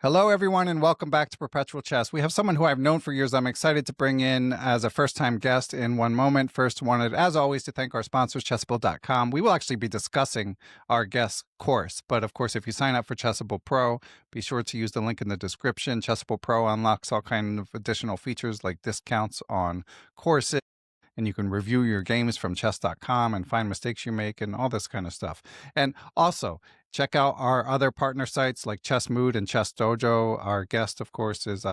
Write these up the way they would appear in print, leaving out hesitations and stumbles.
Hello, everyone, and welcome back to Perpetual Chess. We have someone who I've known for years I'm excited to bring in as a first-time guest in one moment. First, wanted, as always, to thank our sponsors, Chessable.com. We will actually be discussing our guest course, but of course, if you sign up for Chessable Pro, be sure to use the link in the description. Chessable Pro unlocks all kinds of additional features like discounts on courses, and you can review your games from chess.com and find mistakes you make and all this kind of stuff. And also, check out our other partner sites like Chess Mood and Chess Dojo. Our guest, of course, has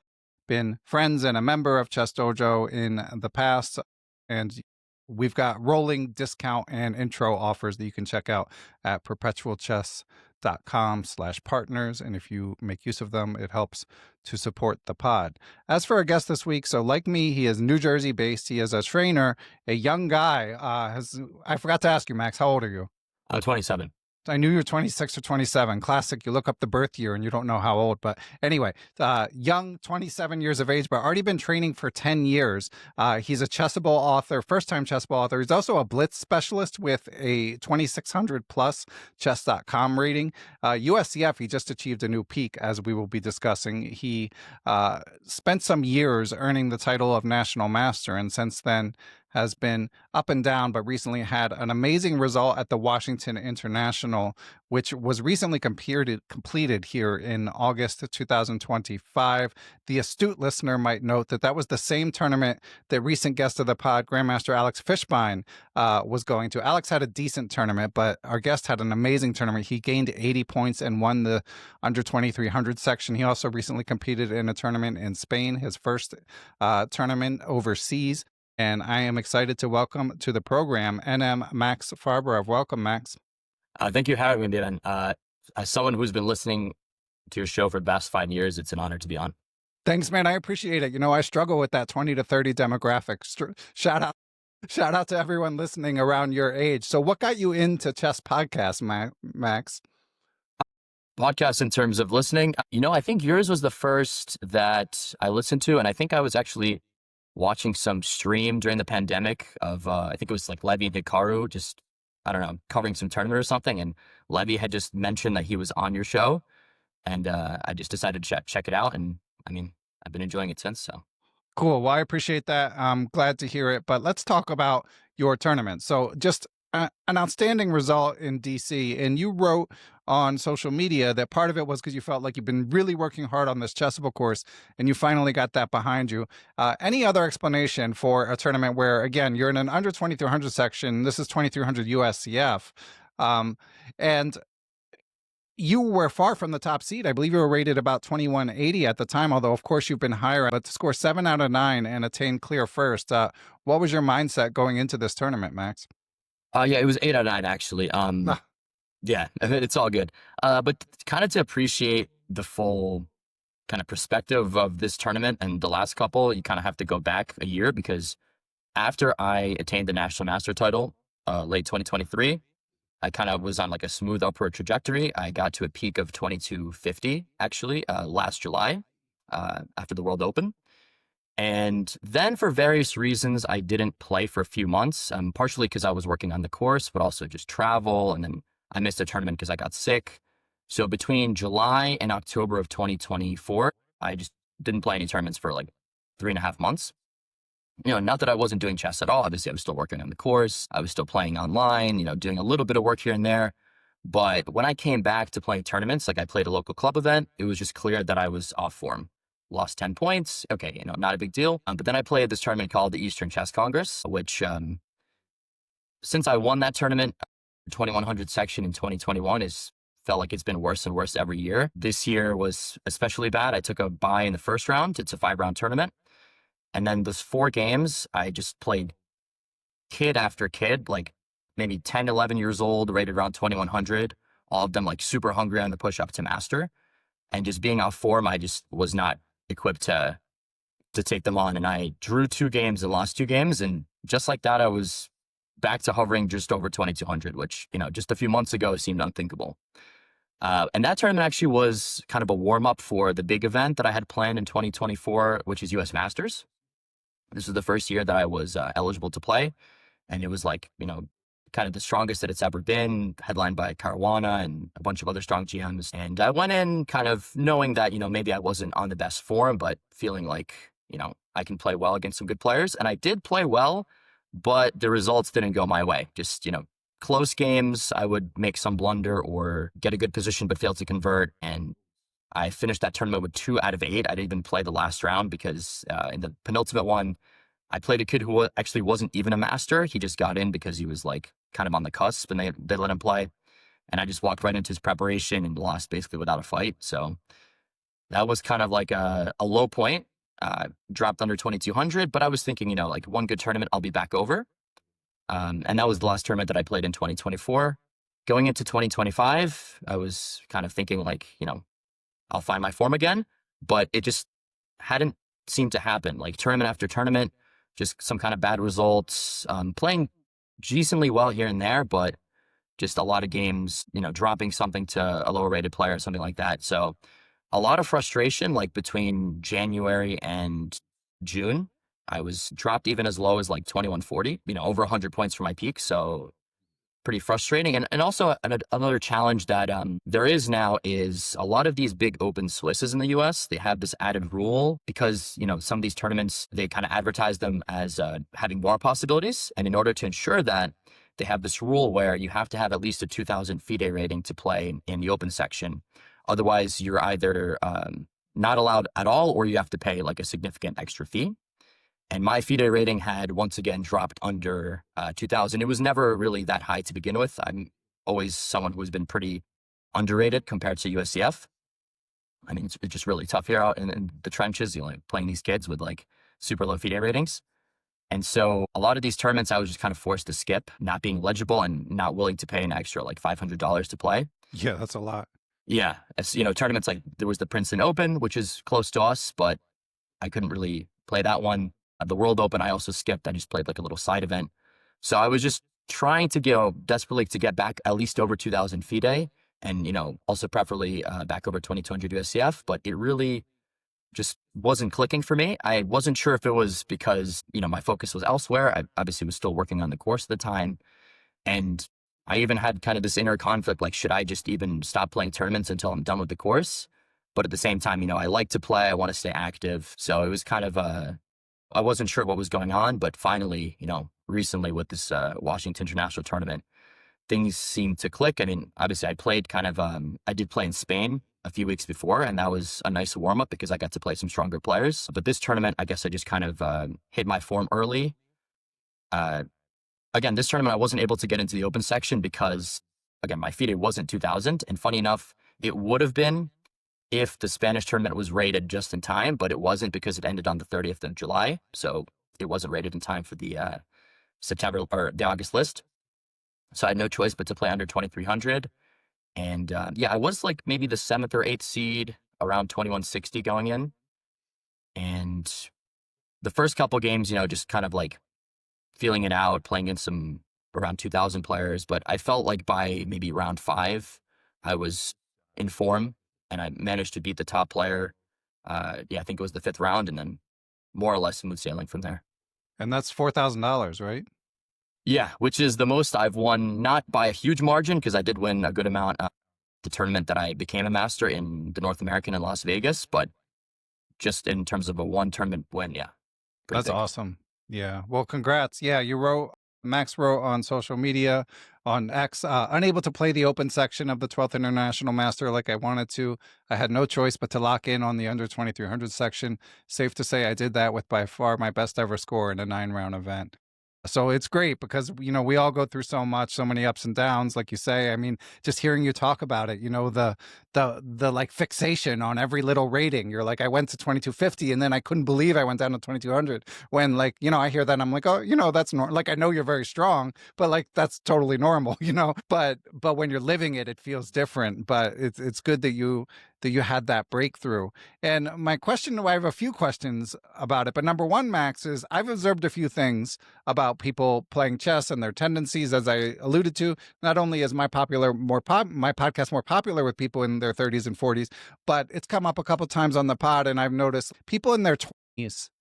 been friends and a member of Chess Dojo in the past. And we've got rolling discount and intro offers that you can check out at perpetualchess.com/partners. And if you make use of them, it helps to support the pod. As for our guest this week, so like me, he is New Jersey based. He is a trainer, a young guy. I forgot to ask you, Max, how old are you? I'm 27. I knew you were 26 or 27. Classic. You look up the birth year and you don't know how old. But anyway, young, 27 years of age, but already been training for 10 years. He's a Chessable author, first-time Chessable author. He's also a Blitz specialist with a 2,600 plus chess.com rating. USCF, he just achieved a new peak, as we will be discussing. He spent some years earning the title of National Master, and since then has been up and down, but recently had an amazing result at the Washington International, which was recently completed here in August of 2025. The astute listener might note that that was the same tournament that recent guest of the pod, Grandmaster Alex Fishbein, was going to. Alex had a decent tournament, but our guest had an amazing tournament. He gained 80 points and won the under 2300 section. He also recently competed in a tournament in Spain, his first tournament overseas. And I am excited to welcome to the program NM Max Farberov. Welcome, Max. Thank you for having me, Dan. As someone who's been listening to your show for the past 5 years, it's an honor to be on. Thanks, man. I appreciate it. You know, I struggle with that 20 to 30 demographic. Shout out to everyone listening around your age. So what got you into chess podcasts, Max? Podcasts in terms of listening, I think yours was the first that I listened to. And I think I was actually watching some stream during the pandemic of, I think it was like Levy and Hikaru, just, I don't know, covering some tournament or something. And Levy had just mentioned that he was on your show. And I just decided to check it out. And I mean, I've been enjoying it since. So cool. Well, I appreciate that. I'm glad to hear it. But let's talk about your tournament. So just an outstanding result in DC. And you wrote on social media that part of it was because you felt like you've been really working hard on this Chessable course and you finally got that behind you. Any other explanation for a tournament where, again, you're in an under 2300 section, this is 2300 USCF, and you were far from the top seed. I believe you were rated about 2180 at the time, although of course you've been higher, but to score 7 out of 9 and attain clear first. What was your mindset going into this tournament, Max? Yeah, it was 8 out of 9 actually. Yeah, it's all good. But kind of to appreciate the full kind of perspective of this tournament and the last couple, you kind of have to go back a year, because after I attained the National Master title, late 2023, I kind of was on like a smooth upward trajectory. I got to a peak of 2250 actually, last July, after the World Open. And then for various reasons, I didn't play for a few months, partially because I was working on the course, but also just travel. And then I missed a tournament because I got sick. So between July and October of 2024, I just didn't play any tournaments for like 3.5 months. Not that I wasn't doing chess at all. Obviously, I was still working on the course. I was still playing online, doing a little bit of work here and there. But when I came back to playing tournaments, like I played a local club event, it was just clear that I was off form. Lost 10 points. Okay, not a big deal. But then I played this tournament called the Eastern Chess Congress, which since I won that tournament, 2100 section in 2021 felt like it's been worse and worse every year. This year was especially bad. I took a bye in the first round. It's a 5-round tournament. And then those 4 games, I just played kid after kid, like maybe 10, 11 years old, rated around 2100, all of them like super hungry on the push up to master. And just being off form, I just was not equipped to take them on. And I drew 2 games and lost 2 games. And just like that, I was back to hovering just over 2200, which, just a few months ago seemed unthinkable. And that tournament actually was kind of a warm up for the big event that I had planned in 2024, which is US Masters. This was the first year that I was eligible to play. And it was like, kind of the strongest that it's ever been, headlined by Caruana and a bunch of other strong GMs. And I went in kind of knowing that, maybe I wasn't on the best form, but feeling like, I can play well against some good players. And I did play well, but the results didn't go my way. Just, close games, I would make some blunder or get a good position, but fail to convert. And I finished that tournament with 2 out of 8. I didn't even play the last round because in the penultimate one, I played a kid who actually wasn't even a master. He just got in because he was like kind of on the cusp and they let him play. And I just walked right into his preparation and lost basically without a fight. So that was kind of like a low point. Dropped under 2,200, but I was thinking, like one good tournament, I'll be back over. And that was the last tournament that I played in 2024. Going into 2025, I was kind of thinking like, I'll find my form again, but it just hadn't seemed to happen. Like tournament after tournament, just some kind of bad results, playing decently well here and there, but just a lot of games, dropping something to a lower rated player or something like that. So a lot of frustration, like between January and June, I was dropped even as low as like 2140, over 100 points from my peak. So pretty frustrating. And also another challenge that there is now is a lot of these big open Swisses in the US, they have this added rule because, some of these tournaments, they kind of advertise them as having more possibilities. And in order to ensure that, they have this rule where you have to have at least a 2000 FIDE rating to play in the open section. Otherwise, you're either not allowed at all, or you have to pay like a significant extra fee. And my FIDE rating had once again dropped under 2000. It was never really that high to begin with. I'm always someone who's been pretty underrated compared to USCF. I mean, it's just really tough here out in the trenches, playing these kids with like super low FIDE ratings. And so a lot of these tournaments, I was just kind of forced to skip, not being legible and not willing to pay an extra like $500 to play. Yeah, that's a lot. Yeah. As tournaments like there was the Princeton Open, which is close to us, but I couldn't really play that one. The World Open, I also skipped. I just played like a little side event. So I was just trying to go desperately to get back at least over 2000 FIDE and, also preferably back over 2200 USCF, but it really just wasn't clicking for me. I wasn't sure if it was because, my focus was elsewhere. I obviously was still working on the course at the time. And I even had kind of this inner conflict, like, should I just even stop playing tournaments until I'm done with the course? But at the same time, I like to play. I want to stay active. So it was kind of I wasn't sure what was going on, but finally, recently with this Washington International Tournament, things seemed to click. I mean, obviously I played I did play in Spain a few weeks before, and that was a nice warm up because I got to play some stronger players. But this tournament, I guess I just kind of hit my form early. Again, this tournament, I wasn't able to get into the open section because, again, my FIDE wasn't 2000. And funny enough, it would have been if the Spanish tournament was rated just in time, but it wasn't because it ended on the 30th of July. So it wasn't rated in time for the September or the August list. So I had no choice but to play under 2300. And I was like maybe the 7th or 8th seed around 2160 going in. And the first couple games, just kind of like feeling it out, playing in some around 2000 players. But I felt like by maybe round 5, I was in form. And I managed to beat the top player. I think it was the 5th round, and then more or less smooth sailing from there. And that's $4,000, right? Yeah, which is the most I've won, not by a huge margin, because I did win a good amount the tournament that I became a master in the North American in Las Vegas, but just in terms of a one tournament win, yeah. That's big. Awesome. Yeah. Well, congrats. Yeah, Max wrote on social media, on X, unable to play the open section of the 12th International Master like I wanted to. I had no choice but to lock in on the under 2300 section. Safe to say I did that with by far my best ever score in a 9-round event. So it's great because, we all go through so many ups and downs, like you say. I mean, just hearing you talk about it, the like fixation on every little rating. You're like, I went to 2250 and then I couldn't believe I went down to 2200 when like, I hear that and I'm like, oh, that's normal. Like, I know you're very strong, but like, that's totally normal, but when you're living it, it feels different. But it's good that you had that breakthrough. And my question, I have a few questions about it, but number one, Max, is I've observed a few things about people playing chess and their tendencies, as I alluded to. Not only is my podcast more popular with people in their 30s and 40s, but it's come up a couple times on the pod, and I've noticed people in their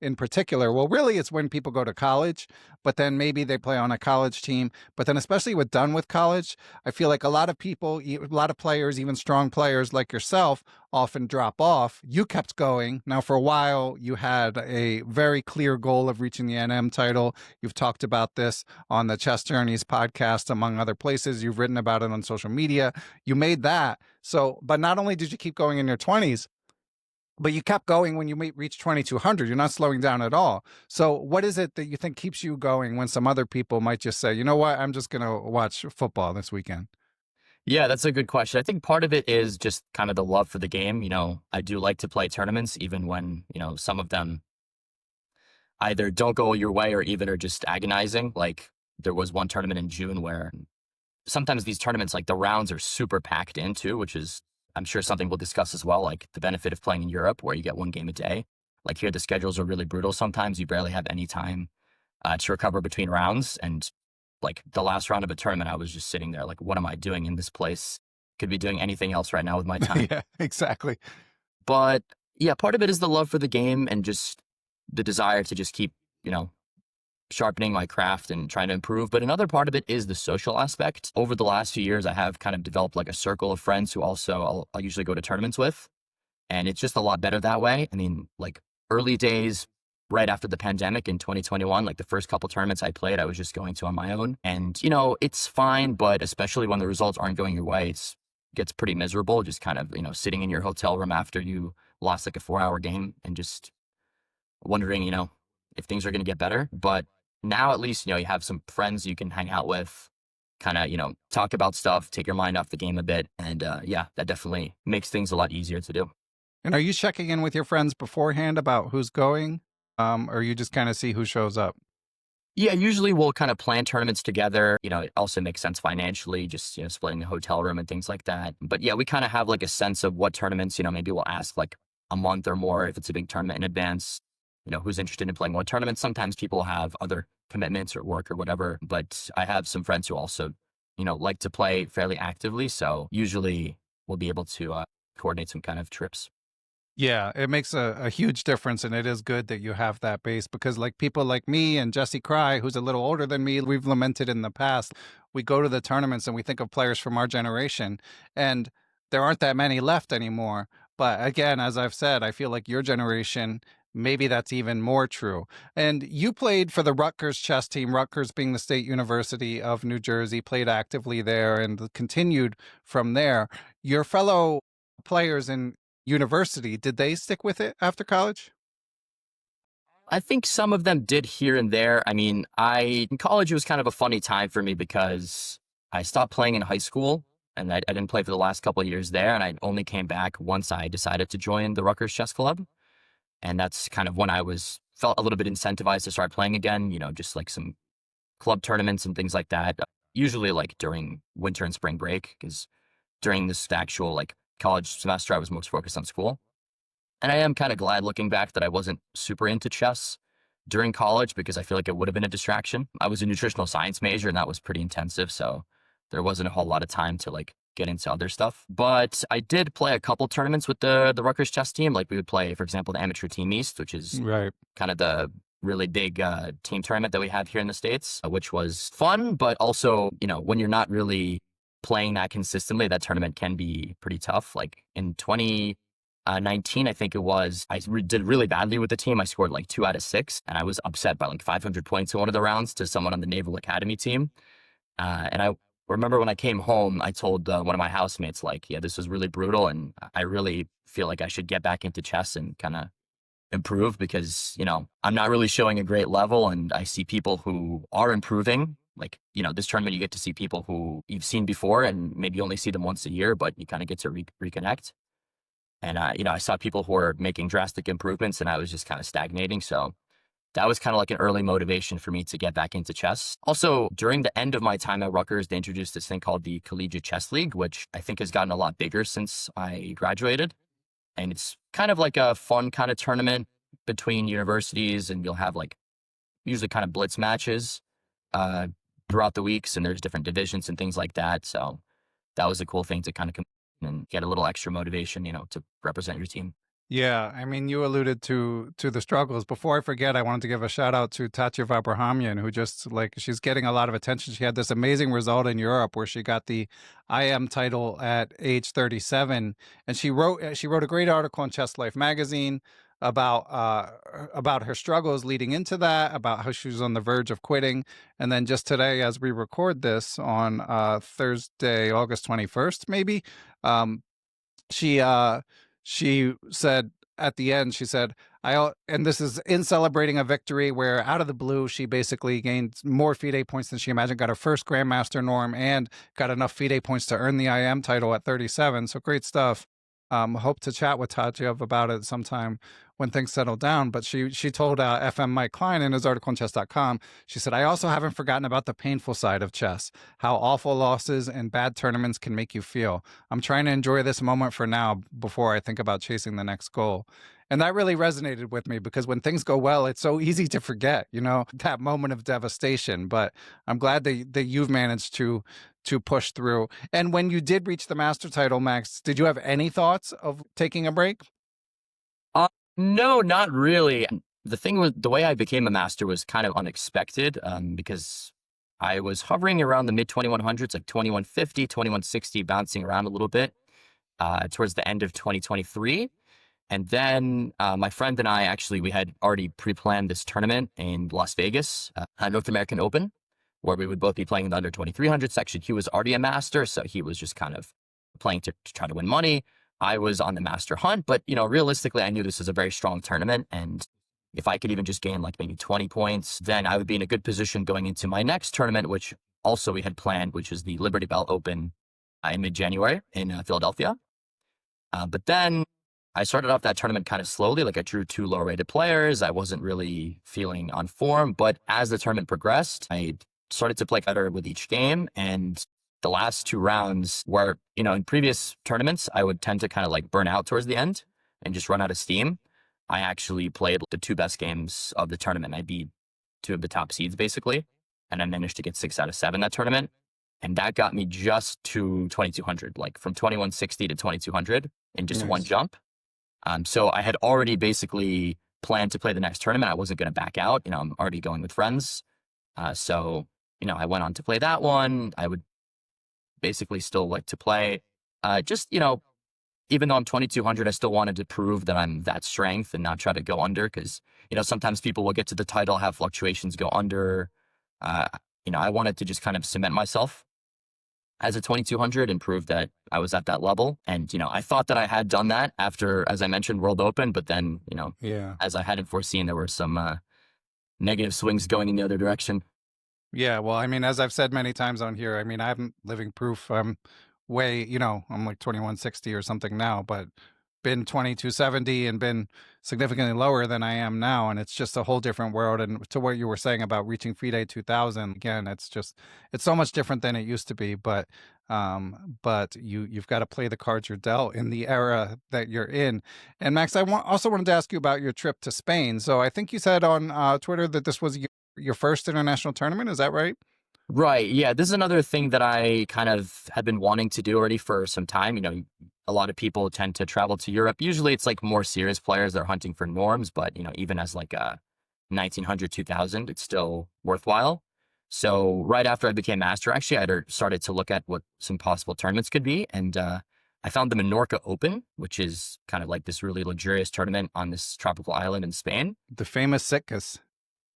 in particular. Well, really, it's when people go to college, but then maybe they play on a college team. But then, especially with done with college, I feel like a lot of people, a lot of players, even strong players like yourself, often drop off. You kept going. Now, for a while, you had a very clear goal of reaching the NM title. You've talked about this on the Chess Journeys podcast, among other places. You've written about it on social media. You made that. So, but not only did you keep going in your 20s, but you kept going when you reach 2200. You're not slowing down at all. So what is it that you think keeps you going when some other people might just say, you know what, I'm just going to watch football this weekend? Yeah, that's a good question. I think part of it is just kind of the love for the game. I do like to play tournaments, even when, some of them either don't go your way or even are just agonizing. Like there was one tournament in June where sometimes these tournaments, like the rounds are super packed in too, which is, I'm sure, something we'll discuss as well, like the benefit of playing in Europe where you get one game a day. Like here, the schedules are really brutal. Sometimes you barely have any time to recover between rounds. And like the last round of a tournament, I was just sitting there like, what am I doing in this place? Could be doing anything else right now with my time. Yeah, exactly. But yeah, part of it is the love for the game and just the desire to just keep, sharpening my craft and trying to improve. But another part of it is the social aspect. Over the last few years, I have kind of developed like a circle of friends who also I'll usually go to tournaments with. And it's just a lot better that way. I mean, like early days, right after the pandemic in 2021, like the first couple tournaments I played, I was just going to on my own. And, it's fine, but especially when the results aren't going your way, it gets pretty miserable. Just kind of, sitting in your hotel room after you lost like a 4-hour game and just wondering, if things are going to get better. But now at least, you have some friends you can hang out with, kind of, talk about stuff, take your mind off the game a bit. And yeah, that definitely makes things a lot easier to do. And are you checking in with your friends beforehand about who's going? Or you just kind of see who shows up? Yeah, usually we'll kind of plan tournaments together. It also makes sense financially, just, splitting the hotel room and things like that. But yeah, we kind of have like a sense of what tournaments, maybe we'll ask like a month or more if it's a big tournament in advance, who's interested in playing what tournament. Sometimes people have other commitments or work or whatever, but I have some friends who also, like to play fairly actively. So usually we'll be able to coordinate some kind of trips. Yeah, it makes a huge difference, and it is good that you have that base because, like people like me and Jesse Cry, who's a little older than me, we've lamented in the past. We go to the tournaments and we think of players from our generation, and there aren't that many left anymore. But again, as I've said, I feel like your generation, maybe that's even more true. And you played for the Rutgers chess team, Rutgers being the State University of New Jersey, played actively there and continued from there. Your fellow players in university, did they stick with it after college? I think some of them did here and there. I mean, in college, it was kind of a funny time for me because I stopped playing in high school and I didn't play for the last couple of years there. And I only came back once I decided to join the Rutgers Chess Club. And that's kind of when felt a little bit incentivized to start playing again, just like some club tournaments and things like that. Usually like during winter and spring break, because during this actual like college semester, I was most focused on school. And I am kind of glad looking back that I wasn't super into chess during college because I feel like it would have been a distraction. I was a nutritional science major and that was pretty intensive. So there wasn't a whole lot of time to like get into other stuff. But I did play a couple tournaments with the Rutgers chess team. Like we would play, for example, the Amateur Team East, which is Right. kind of the really big team tournament that we have here in the States, which was fun. But also, when you're not really playing that consistently, that tournament can be pretty tough. Like in 2019, I think it was, did really badly with the team. I scored like 2 out of 6 and I was upset by like 500 points in one of the rounds to someone on the Naval Academy team. And I remember when I came home, I told one of my housemates, like, yeah, this was really brutal. And I really feel like I should get back into chess and kind of improve because, I'm not really showing a great level. And I see people who are improving. Like, this tournament, you get to see people who you've seen before and maybe you only see them once a year, but you kind of get to reconnect. And, I saw people who were making drastic improvements and I was just kind of stagnating. So that was kind of like an early motivation for me to get back into chess. Also, during the end of my time at Rutgers, they introduced this thing called the Collegiate Chess League, which I think has gotten a lot bigger since I graduated. And it's kind of like a fun kind of tournament between universities and you'll have like usually kind of blitz matches throughout the weeks and there's different divisions and things like that. So that was a cool thing to kind of come and get a little extra motivation, to represent your team. Yeah, I mean, you alluded to the struggles. Before I forget, I wanted to give a shout out to Tatev Abrahamyan, who just like she's getting a lot of attention. She had this amazing result in Europe where she got the IM title at age 37, and she wrote a great article in Chess Life magazine about her struggles leading into that, about how she was on the verge of quitting, and then just today, as we record this on Thursday, August 21st, maybe. Um, she she said at the end, she said, and this is in celebrating a victory where out of the blue she basically gained more FIDE points than she imagined, got her first grandmaster norm, and got enough FIDE points to earn the IM title at 37. So great stuff. Hope to chat with Tatev about it sometime when things settle down. But she told FM Mike Klein in his article on chess.com, she said, I also haven't forgotten about the painful side of chess, how awful losses and bad tournaments can make you feel. I'm trying to enjoy this moment for now before I think about chasing the next goal. And that really resonated with me because when things go well, it's so easy to forget, that moment of devastation. But I'm glad that you've managed to push through. And when you did reach the master title, Max, did you have any thoughts of taking a break? No, not really. The thing with the way I became a master was kind of unexpected because I was hovering around the mid 2100s, like 2150, 2160, bouncing around a little bit towards the end of 2023. And then my friend and I actually, we had already pre-planned this tournament in Las Vegas, North American Open, where we would both be playing in the under 2300 section. He was already a master, so he was just kind of playing to try to win money. I was on the master hunt, but realistically, I knew this was a very strong tournament. And if I could even just gain like maybe 20 points, then I would be in a good position going into my next tournament, which also we had planned, which is the Liberty Bell Open in mid-January in Philadelphia. But then I started off that tournament kind of slowly. Like I drew 2 low-rated players. I wasn't really feeling on form, but as the tournament progressed, I started to play better with each game. And the last 2 rounds were, in previous tournaments, I would tend to kind of like burn out towards the end and just run out of steam. I actually played the 2 best games of the tournament. I beat 2 of the top seeds basically, and I managed to get 6 out of 7 that tournament. And that got me just to 2200, like from 2160 to 2200 in just one jump. So I had already basically planned to play the next tournament. I wasn't going to back out. I'm already going with friends. So I went on to play that one. I would basically still like to play. Even though I'm 2200, I still wanted to prove that I'm that strength and not try to go under because, sometimes people will get to the title, have fluctuations go under. I wanted to just kind of cement myself as a 2200 and prove that I was at that level. And, I thought that I had done that after, as I mentioned, World Open. But then, as I hadn't foreseen, there were some negative swings going in the other direction. Yeah, well, I mean, as I've said many times on here, I mean, I'm living proof. I'm way, I'm like 2160 or something now, but been 2270 and been significantly lower than I am now. And it's just a whole different world. And to what you were saying about reaching FIDE 2000, again, it's so much different than it used to be. But you've got to play the cards you're dealt in the era that you're in. And Max, also wanted to ask you about your trip to Spain. So I think you said on Twitter that this was your first international tournament. Is that right? Right. Yeah. This is another thing that I kind of had been wanting to do already for some time. A lot of people tend to travel to Europe. Usually it's like more serious players that are hunting for norms, but even as like a 1900, 2000, it's still worthwhile. So right after I became master, actually, I started to look at what some possible tournaments could be. And I found the Menorca Open, which is kind of like this really luxurious tournament on this tropical island in Spain. The famous Sitges.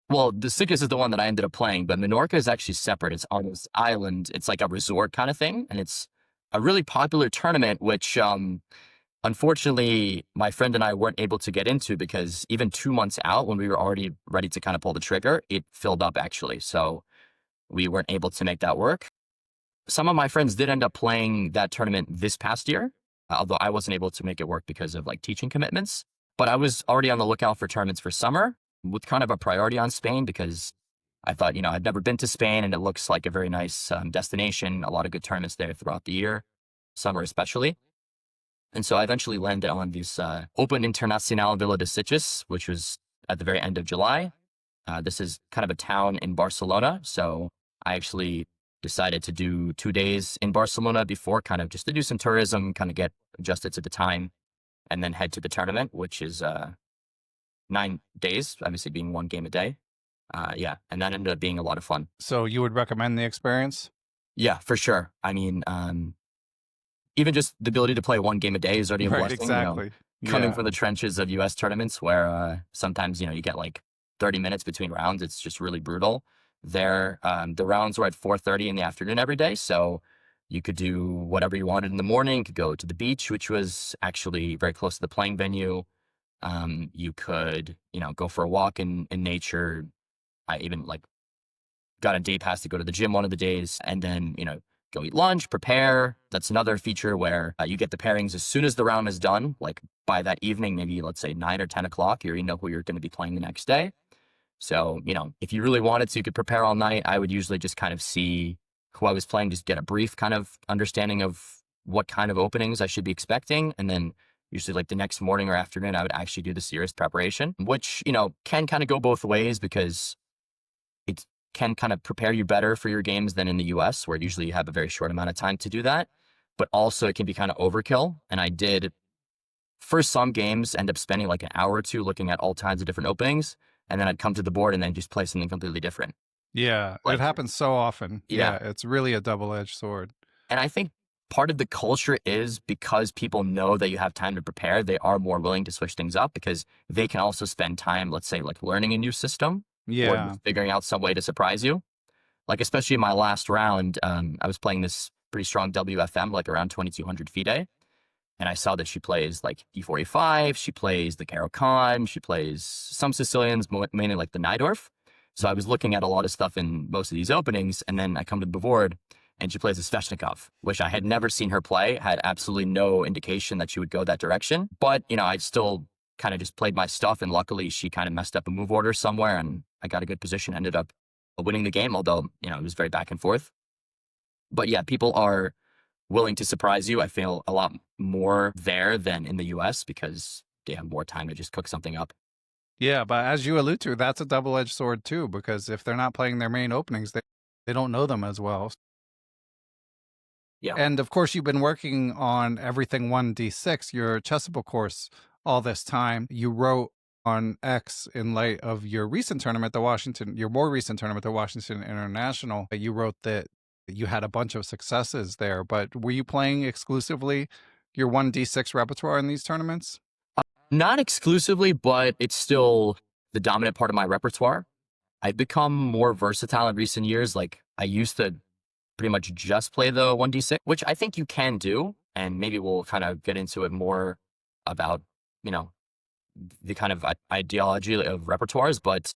Well, the Sitges is the one that I ended up playing, but Menorca is actually separate. It's on this island. It's like a resort kind of thing. And it's a really popular tournament, which unfortunately, my friend and I weren't able to get into because even 2 months out when we were already ready to kind of pull the trigger, it filled up actually. So we weren't able to make that work. Some of my friends did end up playing that tournament this past year, although I wasn't able to make it work because of like teaching commitments. But I was already on the lookout for tournaments for summer with kind of a priority on Spain because I thought, I'd never been to Spain and it looks like a very nice destination, a lot of good tournaments there throughout the year, summer especially. And so I eventually landed on this Open Internacional Villa de Sitges, which was at the very end of July. This is kind of a town in Barcelona. So I actually decided to do 2 days in Barcelona before kind of just to do some tourism, kind of get adjusted to the time and then head to the tournament, which is 9 days, obviously being one game a day. Yeah, and that ended up being a lot of fun. So you would recommend the experience? Yeah, for sure. I mean, even just the ability to play one game a day is already a Right, blessing. exactly. Coming Yeah. from the trenches of US tournaments where sometimes, you get like 30 minutes between rounds. It's just really brutal. There, the rounds were at 4:30 in the afternoon every day. So you could do whatever you wanted in the morning. You could go to the beach, which was actually very close to the playing venue. You could, go for a walk in nature. I even like got a day pass to go to the gym one of the days, and then, go eat lunch, prepare. That's another feature where you get the pairings as soon as the round is done. Like by that evening, maybe let's say 9 or 10 o'clock, you already know who you're going to be playing the next day. So, if you really wanted to, you could prepare all night. I would usually just kind of see who I was playing, just get a brief kind of understanding of what kind of openings I should be expecting. And then usually like the next morning or afternoon, I would actually do the serious preparation, which, can kind of go both ways because it can kind of prepare you better for your games than in the US, where usually you have a very short amount of time to do that. But also it can be kind of overkill. And I did, for some games, end up spending like an hour or two looking at all kinds of different openings. And then I'd come to the board and then just play something completely different. Yeah, Like, it happens so often. Yeah. It's really a double-edged sword. And I think part of the culture is because people know that you have time to prepare, they are more willing to switch things up because they can also spend time, let's say, like learning a new system Yeah. or figuring out some way to surprise you. Like, especially in my last round, I was playing this pretty strong WFM, like around 2200 FIDE. And I saw that she plays like E4, E5, she plays the Caro-Kann, she plays some Sicilians, mainly like the Najdorf. So I was looking at a lot of stuff in most of these openings, and then I come to the board, and she plays a Sveshnikov, which I had never seen her play, had absolutely no indication that she would go that direction. But, I still kind of just played my stuff, and luckily she kind of messed up a move order somewhere, and I got a good position, ended up winning the game, although, it was very back and forth. But yeah, people are willing to surprise you. I feel a lot more there than in the US because they have more time to just cook something up. Yeah, but as you allude to, that's a double-edged sword too, because if they're not playing their main openings, they don't know them as well. Yeah. And of course, you've been working on everything 1d6, your Chessable course, all this time. You wrote on X in light of your recent tournament, your more recent tournament, the Washington International. You wrote that you had a bunch of successes there, but were you playing exclusively your 1d6 repertoire in these tournaments? Not exclusively, but it's still the dominant part of my repertoire. I've become more versatile in recent years. Like I used to pretty much just play the 1d6, which I think you can do. And maybe we'll kind of get into it more about, the kind of ideology of repertoires. But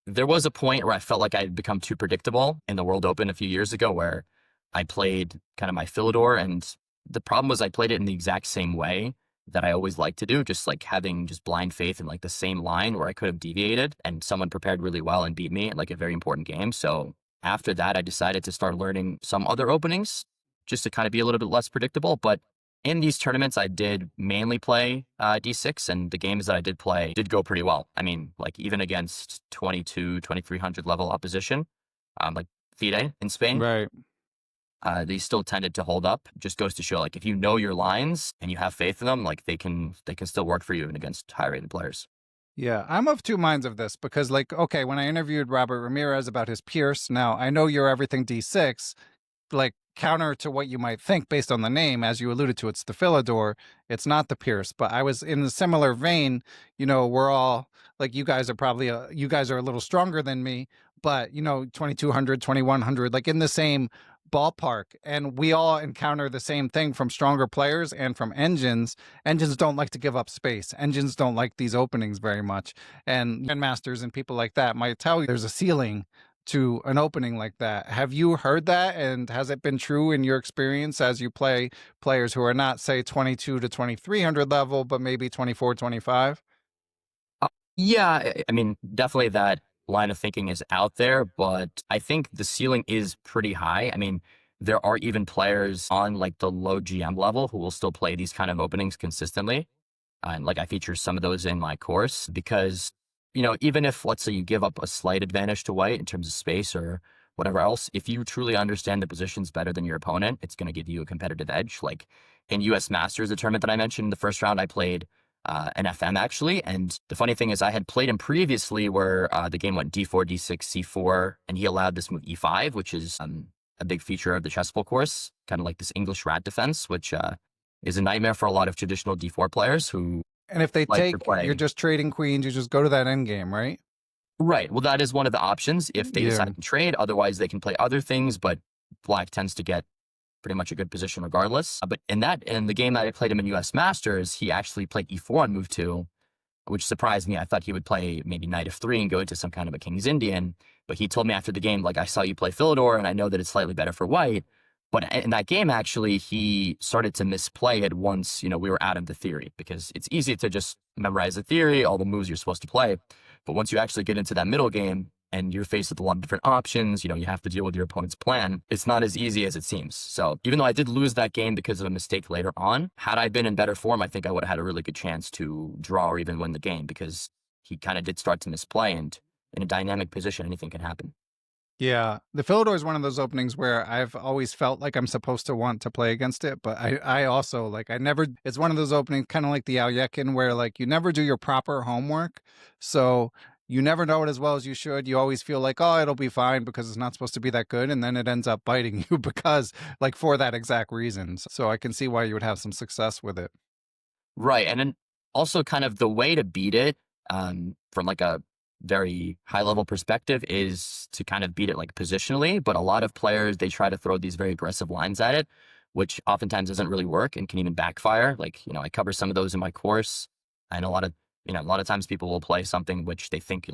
there was a point where I felt like I had become too predictable in the World Open a few years ago where I played kind of my Philidor. And the problem was I played it in the exact same way that I always like to do, just like having just blind faith in like the same line where I could have deviated and someone prepared really well and beat me at like a very important game. So after that, I decided to start learning some other openings just to kind of be a little bit less predictable. But in these tournaments, I did mainly play D6, and the games that I did play did go pretty well. I mean, like even against 2300 level opposition, like FIDE in Spain. Right. They still tended to hold up. Just goes to show, like, if you know your lines and you have faith in them, like they can still work for you even against high-rated players. Yeah, I'm of two minds of this because, like, okay, when I interviewed Robert Ramirez about his Pirc, now I know you're everything D6, like counter to what you might think based on the name, as you alluded to, it's the Philidor, it's not the Pirc. But I was in a similar vein, we're all like, you guys are a little stronger than me, but 2200, 2100, like in the same ballpark, and we all encounter the same thing from stronger players and from engines. Engines don't like to give up space. Engines don't like these openings very much, and grandmasters and people like that might tell you there's a ceiling to an opening like that. Have you heard that, and has it been true in your experience as you play players who are not, say, 22 to 2300 level, but maybe 24, 25? Yeah, I mean, definitely that line of thinking is out there, but I think the ceiling is pretty high. I mean, there are even players on like the low GM level who will still play these kind of openings consistently. And like I feature some of those in my course because, even if, let's say, you give up a slight advantage to white in terms of space or whatever else, if you truly understand the positions better than your opponent, it's going to give you a competitive edge. Like in US Masters, the tournament that I mentioned in the first round, I played an FM actually. And the funny thing is I had played him previously where the game went d4, d6, c4, and he allowed this move e5, which is a big feature of the Chessable course, kind of like this English rat defense, which is a nightmare for a lot of traditional d4 players who And if they like take, to play. you're just trading queens, you just go to that end game, right? Right. Well, that is one of the options if they decide to trade. Otherwise, they can play other things, but black tends to get pretty much a good position regardless. But in the game that I played him in US Masters, he actually played e4 on move 2, which surprised me. I thought he would play maybe knight f3 and go into some kind of a King's Indian. But he told me after the game, like, I saw you play Philidor, and I know that it's slightly better for white. But in that game, actually, he started to misplay it once, we were out of the theory, because it's easy to just memorize the theory, all the moves you're supposed to play. But once you actually get into that middle game and you're faced with a lot of different options, you have to deal with your opponent's plan. It's not as easy as it seems. So even though I did lose that game because of a mistake later on, had I been in better form, I think I would have had a really good chance to draw or even win the game, because he kind of did start to misplay, and in a dynamic position, anything can happen. Yeah, the Philidor is one of those openings where I've always felt like I'm supposed to want to play against it, but I also, like, I never, it's one of those openings kind of like the Alyekin where, like, you never do your proper homework, so you never know it as well as you should. You always feel like, oh, it'll be fine because it's not supposed to be that good, and then it ends up biting you because, like, for that exact reason. So I can see why you would have some success with it. Right, and then also kind of the way to beat it from like a very high level perspective is to kind of beat it like positionally, but a lot of players, they try to throw these very aggressive lines at it, which oftentimes doesn't really work and can even backfire. Like, I cover some of those in my course, and a lot of times people will play something which they think,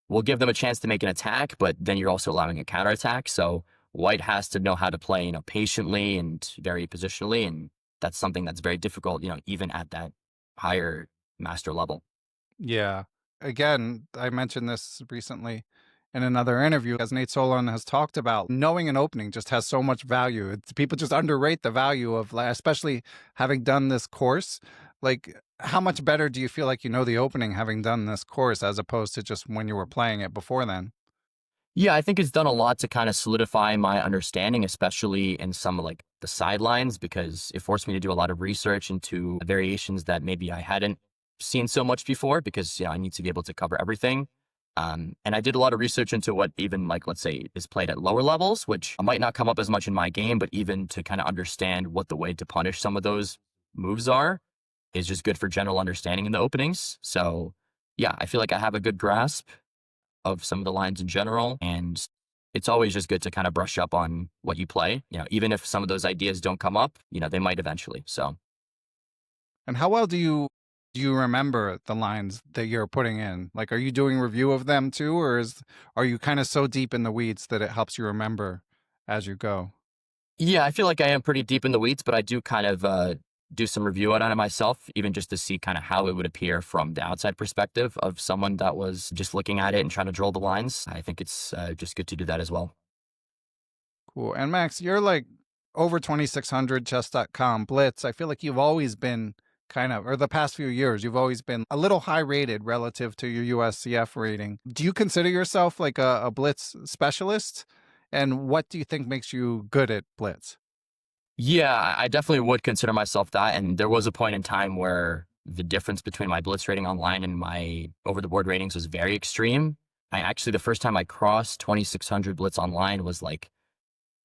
will give them a chance to make an attack, but then you're also allowing a counterattack. So white has to know how to play, patiently and very positionally, and that's something that's very difficult, even at that higher master level. Yeah. Again, I mentioned this recently in another interview, as Nate Solon has talked about, knowing an opening just has so much value. People just underrate the value of, especially having done this course. Like, how much better do you feel like you know the opening having done this course as opposed to just when you were playing it before then? Yeah, I think it's done a lot to kind of solidify my understanding, especially in some of like the sidelines, because it forced me to do a lot of research into variations that maybe I hadn't seen so much before, because I need to be able to cover everything. And I did a lot of research into what even, like, let's say, is played at lower levels, which might not come up as much in my game, but even to kind of understand what the way to punish some of those moves are is just good for general understanding in the openings. So yeah, I feel like I have a good grasp of some of the lines in general, and it's always just good to kind of brush up on what you play. Even if some of those ideas don't come up, they might eventually. So. And how well do you remember the lines that you're putting in? Like, are you doing review of them too, or are you kind of so deep in the weeds that it helps you remember as you go? Yeah, I feel like I am pretty deep in the weeds, but I do kind of do some review on it myself, even just to see kind of how it would appear from the outside perspective of someone that was just looking at it and trying to draw the lines. I think it's just good to do that as well. Cool. And Max, you're like over 2,600 chess.com Blitz. I feel like you've always been or the past few years, you've always been a little high rated relative to your USCF rating. Do you consider yourself like a Blitz specialist? And what do you think makes you good at Blitz? Yeah, I definitely would consider myself that. And there was a point in time where the difference between my Blitz rating online and my over the board ratings was very extreme. The first time I crossed 2,600 Blitz online was like,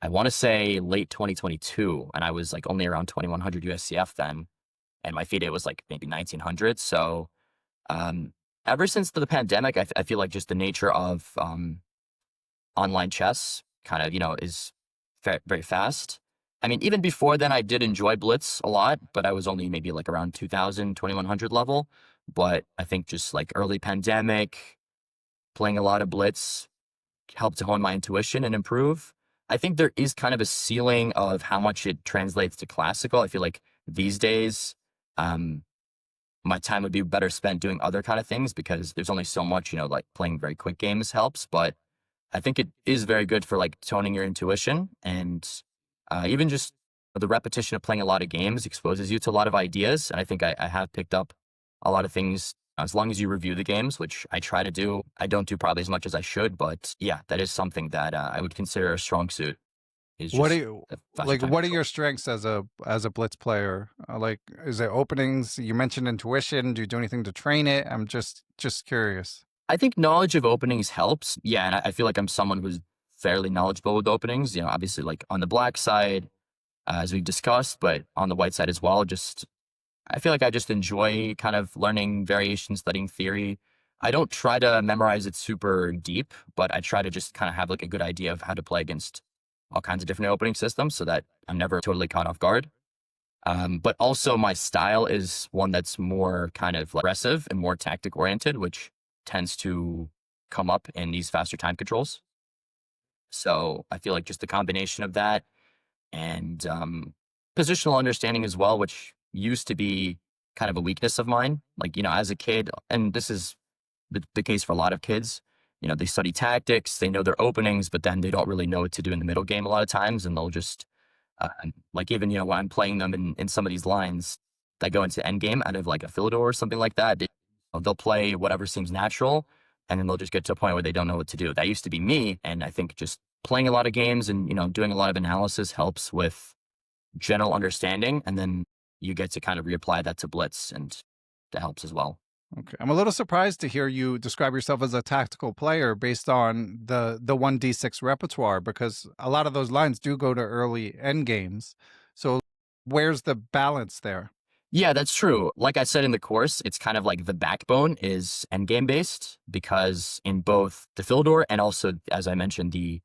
I want to say late 2022. And I was like only around 2,100 USCF then. And my FIDE was like maybe 1,900. So ever since the pandemic, I feel like just the nature of online chess kind of, is very fast. I mean, even before then, I did enjoy Blitz a lot, but I was only maybe like around 2,000, 2,100 level. But I think just like early pandemic, playing a lot of Blitz helped to hone my intuition and improve. I think there is kind of a ceiling of how much it translates to classical. I feel like these days, my time would be better spent doing other kind of things, because there's only so much, like playing very quick games helps. But I think it is very good for like toning your intuition, and even just the repetition of playing a lot of games exposes you to a lot of ideas. And I think I have picked up a lot of things as long as you review the games, which I try to do. I don't do probably as much as I should, but yeah, that is something that I would consider a strong suit. Is What do just you the faster like? time What are control. your strengths as a blitz player? Like, is it openings? You mentioned intuition. Do you do anything to train it? I'm just curious. I think knowledge of openings helps. Yeah, and I feel like I'm someone who's fairly knowledgeable with openings. You know, obviously like on the black side, as we've discussed, but on the white side as well. Just I feel like I just enjoy kind of learning variations, studying theory. I don't try to memorize it super deep, but I try to just kind of have like a good idea of how to play against all kinds of different opening systems so that I'm never totally caught off guard. But also my style is one that's more kind of like aggressive and more tactic oriented, which tends to come up in these faster time controls. So I feel like just the combination of that and positional understanding as well, which used to be kind of a weakness of mine. Like, you know, as a kid, and this is the case for a lot of kids, you know, they study tactics, they know their openings, but then they don't really know what to do in the middle game a lot of times. And they'll just, like even, you know, when I'm playing them in some of these lines that go into endgame out of like a Philidor or something like that, they'll play whatever seems natural. And then they'll just get to a point where they don't know what to do. That used to be me. And I think just playing a lot of games and, you know, doing a lot of analysis helps with general understanding. And then you get to kind of reapply that to Blitz, and that helps as well. Okay, I'm a little surprised to hear you describe yourself as a tactical player based on the 1d6 repertoire, because a lot of those lines do go to early end games. So where's the balance there? Yeah, that's true. Like I said in the course, it's kind of like the backbone is endgame based, because in both the Philidor and also, as I mentioned, the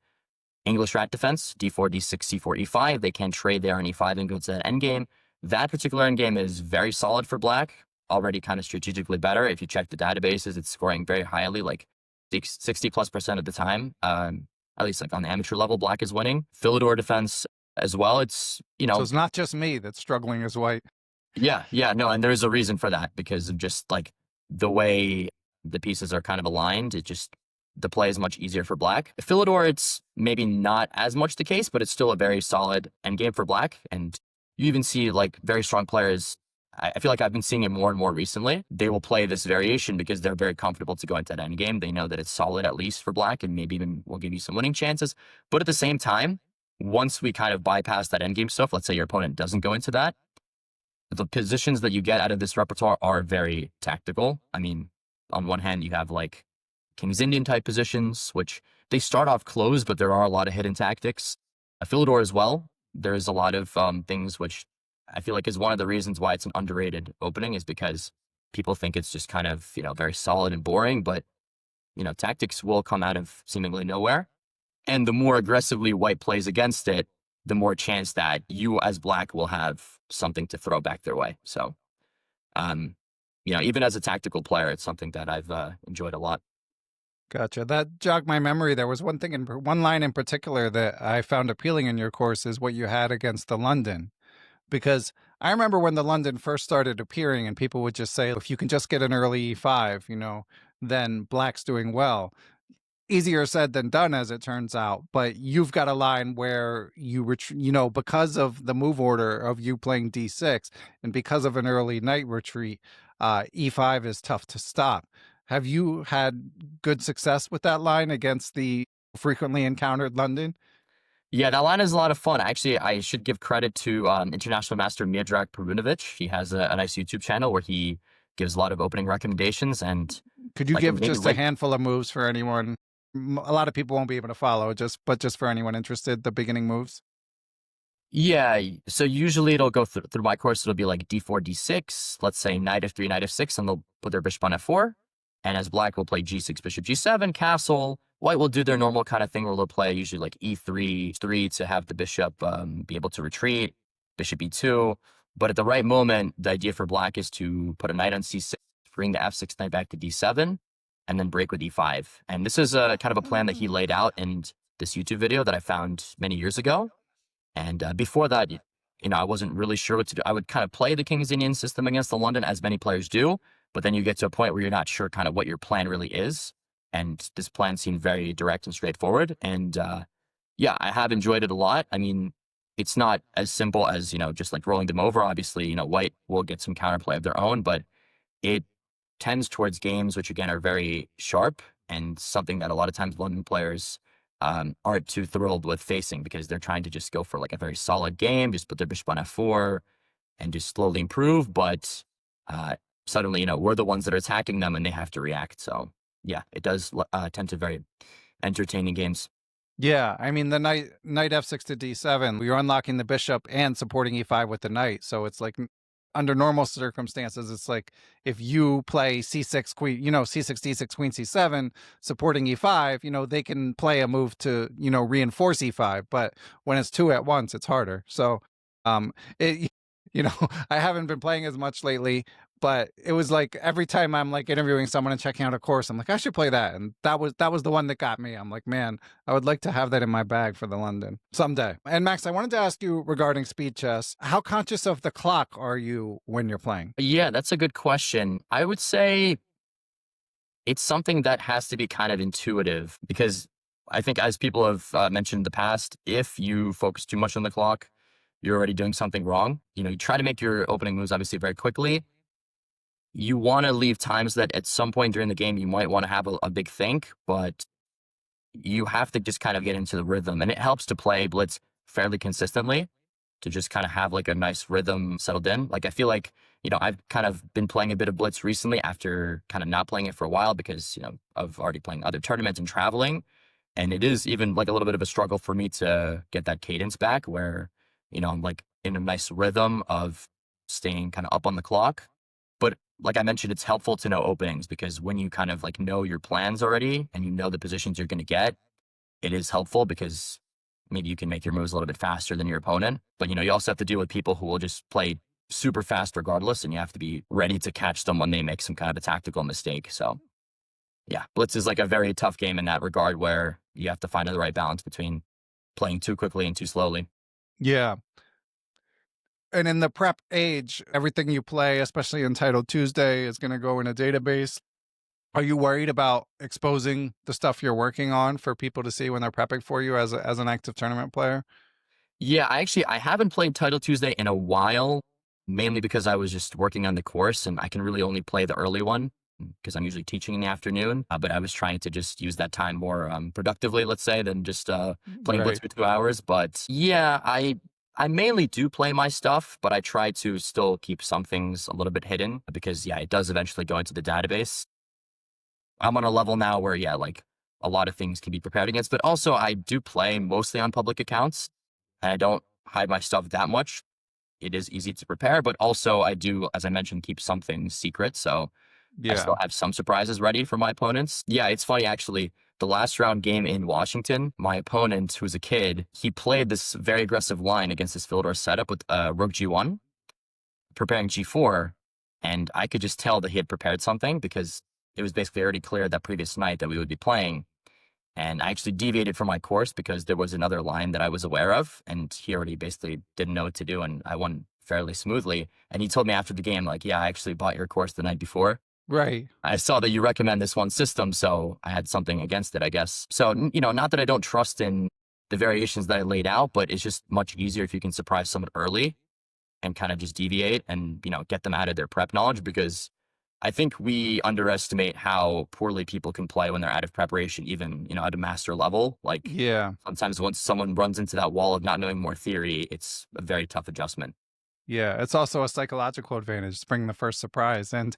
English rat defense, d4, d6, c4, e5, they can trade there on e5 and go to that endgame. That particular endgame is very solid for black, already kind of strategically better. If you check the databases, it's scoring very highly, like 60+% of the time. At least like on the amateur level, black is winning. Philidor defense as well. It's, you So know, it's not just me that's struggling as white. yeah, no, and there's a reason for that, because of just like the way the pieces are kind of aligned. It just, the play is much easier for black. Philidor, it's maybe not as much the case, but it's still a very solid endgame for black. And you even see like very strong players. I feel like I've been seeing it more and more recently. They will play this variation because they're very comfortable to go into that endgame. They know that it's solid at least for black, and maybe even will give you some winning chances. But at the same time, once we kind of bypass that endgame stuff, let's say your opponent doesn't go into that, the positions that you get out of this repertoire are very tactical. I mean, on one hand, you have like King's Indian type positions, which they start off closed, but there are a lot of hidden tactics. A Philidor as well. There's a lot of things which I feel like is one of the reasons why it's an underrated opening, is because people think it's just kind of, you know, very solid and boring, but, you know, tactics will come out of seemingly nowhere. And the more aggressively white plays against it, the more chance that you as black will have something to throw back their way. So, you know, even as a tactical player, it's something that I've enjoyed a lot. Gotcha. That jogged my memory. There was one line in particular that I found appealing in your course, is what you had against the London. Because I remember when the London first started appearing and people would just say, if you can just get an early e5, you know, then black's doing well. Easier said than done, as it turns out. But you've got a line where you know, because of the move order of you playing d6 and because of an early knight retreat, e5 is tough to stop. Have you had good success with that line against the frequently encountered London? Yeah, that line is a lot of fun. Actually, I should give credit to International Master Miodrag Perunovic. He has a nice YouTube channel where he gives a lot of opening recommendations. And Could you like give maybe just a handful of moves for anyone? A lot of people won't be able to follow, but just for anyone interested, the beginning moves. yeah, so usually it'll go through my course. It'll be like d4, d6, let's say knight f3, knight f6, and they'll put their bishop on f4. And as black will play g6, bishop g7, castle. White will do their normal kind of thing where they'll play usually like e3, 3 to have the bishop be able to retreat, bishop e2. But at the right moment, the idea for black is to put a knight on c6, bring the f6 knight back to d7, and then break with e5. And this is a kind of a plan that he laid out in this YouTube video that I found many years ago. And before that, you know, I wasn't really sure what to do. I would kind of play the King's Indian system against the London, as many players do. But then you get to a point where you're not sure kind of what your plan really is. And this plan seemed very direct and straightforward. And yeah, I have enjoyed it a lot. I mean, it's not as simple as, you know, just like rolling them over. Obviously, you know, white will get some counterplay of their own, but it tends towards games which again are very sharp and something that a lot of times London players aren't too thrilled with facing because they're trying to just go for like a very solid game, just put their bishop on f4 and just slowly improve. But suddenly, you know, we're the ones that are attacking them and they have to react. So yeah, it does tend to very entertaining games. Yeah, I mean the knight f6 to d7, you're unlocking the bishop and supporting e5 with the knight. So it's like under normal circumstances, it's like if you play c6 queen, you know, c6 d6 queen c7, supporting e5, you know, they can play a move to, you know, reinforce e5. But when it's two at once, it's harder. So it, you know, I haven't been playing as much lately, but it was like every time I'm like interviewing someone and checking out a course, I'm like, I should play that. And that was the one that got me. I'm like, man, I would like to have that in my bag for the London someday. And Max, I wanted to ask you regarding speed chess, how conscious of the clock are you when you're playing? Yeah, that's a good question. I would say it's something that has to be kind of intuitive because I think as people have mentioned in the past, if you focus too much on the clock, you're already doing something wrong. You know, you try to make your opening moves obviously very quickly. You want to leave times that at some point during the game, you might want to have a big think, but you have to just kind of get into the rhythm. And it helps to play Blitz fairly consistently to just kind of have like a nice rhythm settled in. Like I feel like, you know, I've kind of been playing a bit of Blitz recently after kind of not playing it for a while because, you know, of already playing other tournaments and traveling. And it is even like a little bit of a struggle for me to get that cadence back where, you know, I'm like in a nice rhythm of staying kind of up on the clock. But like I mentioned, it's helpful to know openings because when you kind of like know your plans already and you know the positions you're going to get, it is helpful because maybe you can make your moves a little bit faster than your opponent. But, you know, you also have to deal with people who will just play super fast regardless, and you have to be ready to catch them when they make some kind of a tactical mistake. So yeah, Blitz is like a very tough game in that regard where you have to find the right balance between playing too quickly and too slowly. Yeah. And in the prep age, everything you play, especially Untitled Tuesday, is going to go in a database. Are you worried about exposing the stuff you're working on for people to see when they're prepping for you as an active tournament player? Yeah, I haven't played Title Tuesday in a while, mainly because I was just working on the course and I can really only play the early one because I'm usually teaching in the afternoon. But I was trying to just use that time more productively, let's say, than just playing Blitz for 2 hours. But yeah, I mainly do play my stuff, but I try to still keep some things a little bit hidden because, yeah, it does eventually go into the database. I'm on a level now where, yeah, like a lot of things can be prepared against, but also I do play mostly on public accounts and I don't hide my stuff that much. It is easy to prepare, but also I do, as I mentioned, keep some things secret. So I still have some surprises ready for my opponents. Yeah, it's funny, actually. The last round game in Washington, my opponent, who's a kid, he played this very aggressive line against this Philidor setup with rook g1, preparing g4. And I could just tell that he had prepared something because it was basically already clear that previous night that we would be playing. And I actually deviated from my course because there was another line that I was aware of. And he already basically didn't know what to do. And I won fairly smoothly. And he told me after the game, like, yeah, I actually bought your course the night before. Right. I saw that you recommend this one system, so I had something against it, I guess. So, you know, not that I don't trust in the variations that I laid out, but it's just much easier if you can surprise someone early and kind of just deviate and, you know, get them out of their prep knowledge, because I think we underestimate how poorly people can play when they're out of preparation, even, you know, at a master level. Like, Yeah. sometimes once someone runs into that wall of not knowing more theory, it's a very tough adjustment. Yeah. It's also a psychological advantage, bringing the first surprise. And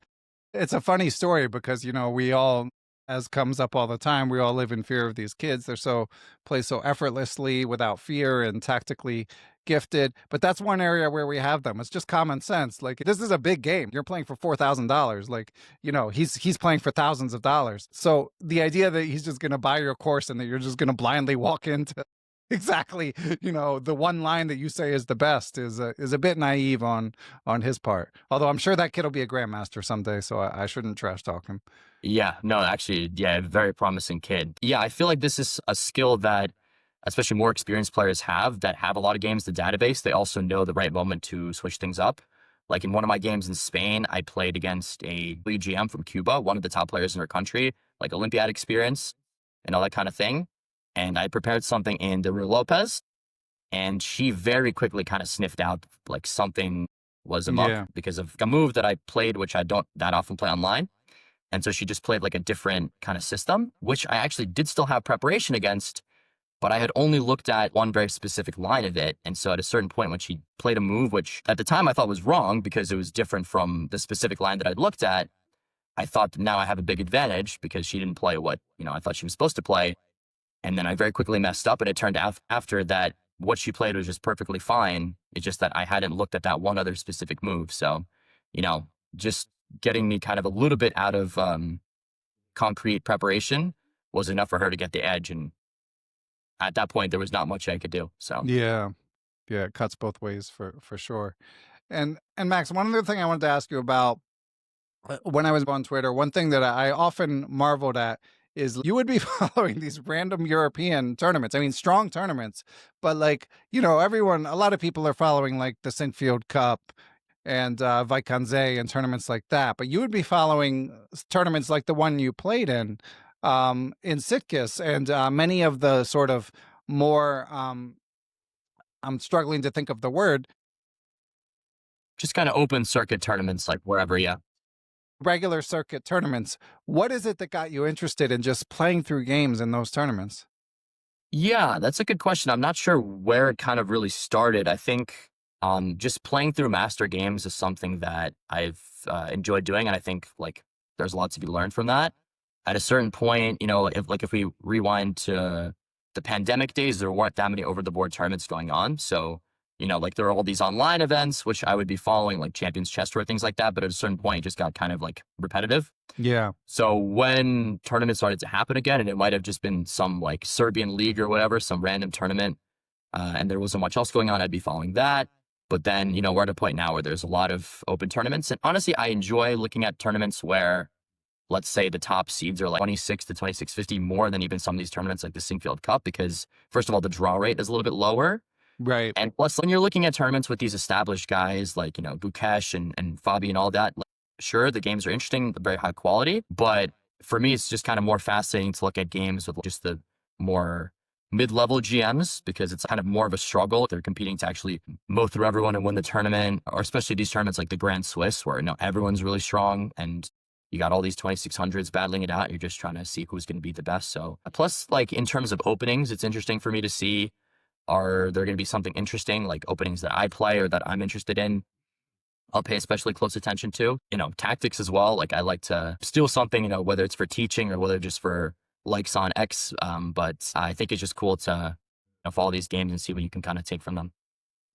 it's a funny story because, you know, we all, as comes up all the time, we all live in fear of these kids. They're play so effortlessly without fear and tactically gifted. But that's one area where we have them. It's just common sense. Like, this is a big game. You're playing for $4,000. Like, you know, he's playing for thousands of dollars. So the idea that he's just going to buy your course and that you're just going to blindly walk into exactly, you know, the one line that you say is the best is a bit naive on his part. Although I'm sure that kid will be a grandmaster someday, so I shouldn't trash talk him. Yeah, no, actually, yeah, very promising kid. Yeah, I feel like this is a skill that especially more experienced players have that have a lot of games in the database. They also know the right moment to switch things up. Like in one of my games in Spain, I played against a GM from Cuba, one of the top players in her country, like Olympiad experience and all that kind of thing. And I prepared something in the Rue Lopez, and she very quickly kind of sniffed out like something was amok because of a move that I played, which I don't that often play online. And so she just played like a different kind of system, which I actually did still have preparation against, but I had only looked at one very specific line of it. And so at a certain point when she played a move, which at the time I thought was wrong because it was different from the specific line that I'd looked at, I thought that now I have a big advantage because she didn't play what, I thought she was supposed to play. And then I very quickly messed up, and it turned out after that what she played was just perfectly fine. It's just that I hadn't looked at that one other specific move. So, just getting me kind of a little bit out of concrete preparation was enough for her to get the edge. And at that point, there was not much I could do. So Yeah, it cuts both ways for sure. And Max, one other thing I wanted to ask you about when I was on Twitter, one thing that I often marveled at is you would be following these random European tournaments. I mean, strong tournaments, but like, a lot of people are following like the Sinfield Cup and Vaikanze and tournaments like that. But you would be following tournaments like the one you played in Sitkis, and many of the sort of more, I'm struggling to think of the word, just kind of open circuit tournaments, like wherever, yeah. Regular circuit tournaments. What is it that got you interested in just playing through games in those tournaments? Yeah, that's a good question. I'm not sure where it kind of really started. I think just playing through master games is something that I've enjoyed doing, and I think like there's a lot to be learned from that. At a certain point, if we rewind to the pandemic days, there weren't that many over-the-board tournaments going on. So, like there are all these online events, which I would be following, like Champions Chess Tour, things like that. But at a certain point, it just got kind of like repetitive. Yeah. So when tournaments started to happen again, and it might have just been some like Serbian league or whatever, some random tournament, and there wasn't much else going on, I'd be following that. But then, we're at a point now where there's a lot of open tournaments. And honestly, I enjoy looking at tournaments where, let's say, the top seeds are like 26 to 2650 more than even some of these tournaments like the Sinfield Cup, because first of all, the draw rate is a little bit lower. Right. And plus, when you're looking at tournaments with these established guys like, Gukesh and Fabi and all that, like, sure, the games are interesting, very high quality. But for me, it's just kind of more fascinating to look at games with just the more mid-level GMs, because it's kind of more of a struggle. They're competing to actually mow through everyone and win the tournament, or especially these tournaments like the Grand Swiss, where everyone's really strong and you got all these 2600s battling it out. You're just trying to see who's going to be the best. So plus, like in terms of openings, it's interesting for me to see, are there going to be something interesting, like openings that I play or that I'm interested in? I'll pay especially close attention to, tactics as well. Like I like to steal something, whether it's for teaching or whether just for likes on X. But I think it's just cool to follow these games and see what you can kind of take from them.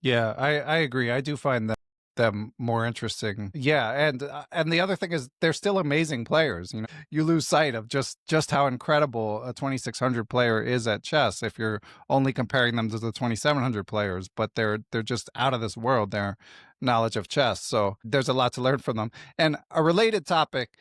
Yeah, I agree. I do find them more interesting. Yeah, and the other thing is they're still amazing players. You lose sight of just how incredible a 2600 player is at chess if you're only comparing them to the 2700 players, but they're just out of this world, their knowledge of chess. So there's a lot to learn from them. And a related topic,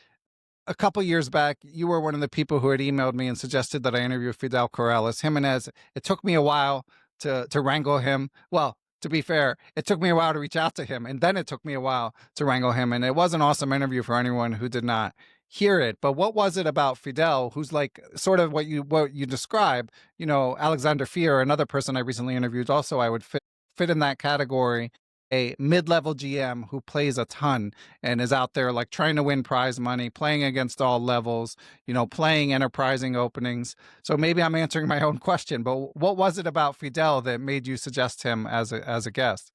a couple years back, you were one of the people who had emailed me and suggested that I interview Fidel Corrales Jimenez. It took me a while to wrangle him. Well, to be fair, it took me a while to reach out to him, and then it took me a while to wrangle him. And it was an awesome interview for anyone who did not hear it. But what was it about Fidel, who's like sort of what you describe? Alexander Fear, another person I recently interviewed, also I would fit in that category. A mid-level GM who plays a ton and is out there like trying to win prize money, playing against all levels, playing enterprising openings. So maybe I'm answering my own question, but what was it about Fidel that made you suggest him as a guest?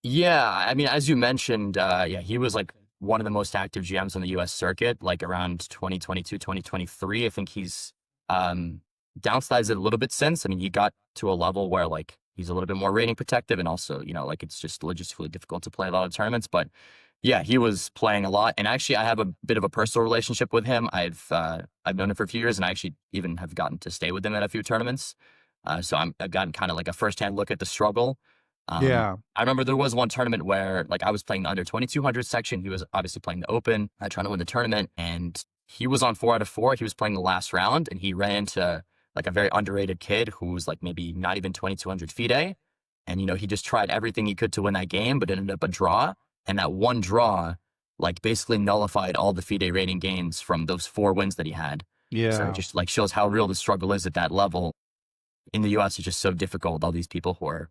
Yeah, I mean, as you mentioned, he was like one of the most active GMs on the US circuit, like around 2022, 2023. I think he's downsized it a little bit since. I mean, he got to a level where like he's a little bit more rating protective, and also, like it's just logistically difficult to play a lot of tournaments. But yeah, he was playing a lot. And actually, I have a bit of a personal relationship with him. I've known him for a few years, and I actually even have gotten to stay with him at a few tournaments. So I've gotten kind of like a firsthand look at the struggle. Yeah. I remember there was one tournament where like I was playing the under 2200 section. He was obviously playing the open, trying to win the tournament. And he was on 4 out of 4. He was playing the last round, and he ran into like a very underrated kid who was like maybe not even 2200 FIDE. And, he just tried everything he could to win that game, but it ended up a draw. And that one draw, like basically nullified all the FIDE rating gains from those 4 wins that he had. Yeah. So it just like shows how real the struggle is at that level. In the US, it's just so difficult, all these people who are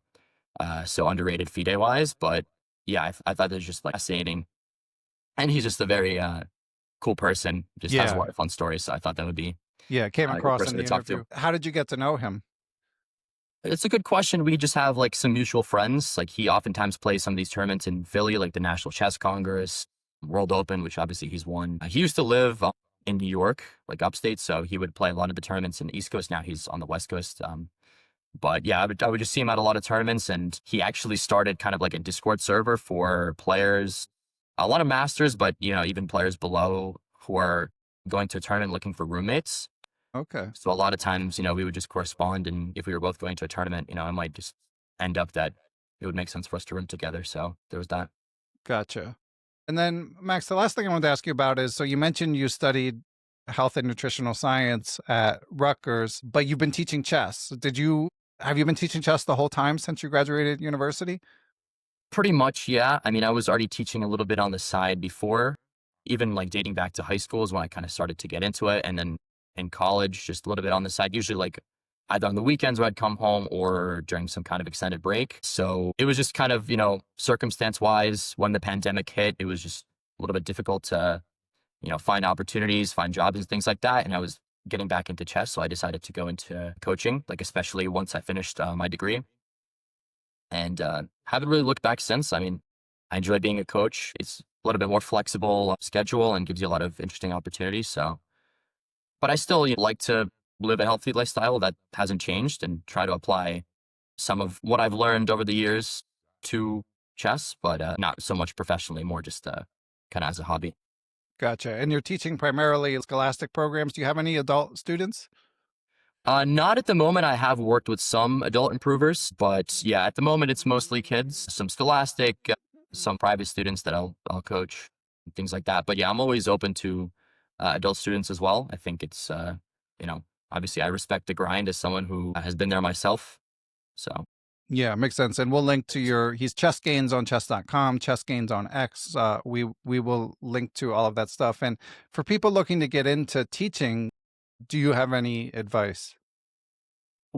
so underrated FIDE wise. But yeah, I thought it was just like fascinating. And he's just a very cool person, just has a Yeah. lot of fun stories. So I thought that would be Yeah. Came a good across in person the to talk to. interview. How did you get to know him? It's a good question. We just have like some mutual friends. Like he oftentimes plays some of these tournaments in Philly, like the National Chess Congress, World Open, which obviously he's won. He used to live in New York, like upstate, so he would play a lot of the tournaments in the East Coast. Now he's on the West Coast. But yeah, I would just see him at a lot of tournaments, and he actually started kind of like a Discord server for players, a lot of masters, but even players below who are going to a tournament looking for roommates. Okay. So a lot of times, we would just correspond, and if we were both going to a tournament, it might just end up that it would make sense for us to room together. So there was that. Gotcha. And then, Max, the last thing I wanted to ask you about is, so you mentioned you studied health and nutritional science at Rutgers, but you've been teaching chess. Have you been teaching chess the whole time since you graduated university? Pretty much, yeah. I mean, I was already teaching a little bit on the side before, even like dating back to high school is when I kind of started to get into it. And then in college, just a little bit on the side, usually like either on the weekends when I'd come home or during some kind of extended break. So it was just kind of, circumstance wise, when the pandemic hit, it was just a little bit difficult to, find opportunities, find jobs and things like that. And I was getting back into chess. So I decided to go into coaching, like especially once I finished my degree. And haven't really looked back since. I mean, I enjoy being a coach. It's a little bit more flexible schedule and gives you a lot of interesting opportunities. So, but I still like to live a healthy lifestyle that hasn't changed and try to apply some of what I've learned over the years to chess, but not so much professionally, more just kind of as a hobby. Gotcha. And you're teaching primarily scholastic programs. Do you have any adult students? Not at the moment. I have worked with some adult improvers, but yeah, at the moment it's mostly kids, some scholastic, some private students that I'll coach, things like that. But yeah, I'm always open to adult students as well. I think it's, obviously I respect the grind as someone who has been there myself. So Yeah, makes sense. And we'll link to he's ChessGainz on chess.com, ChessGainz on X. We will link to all of that stuff. And for people looking to get into teaching, do you have any advice?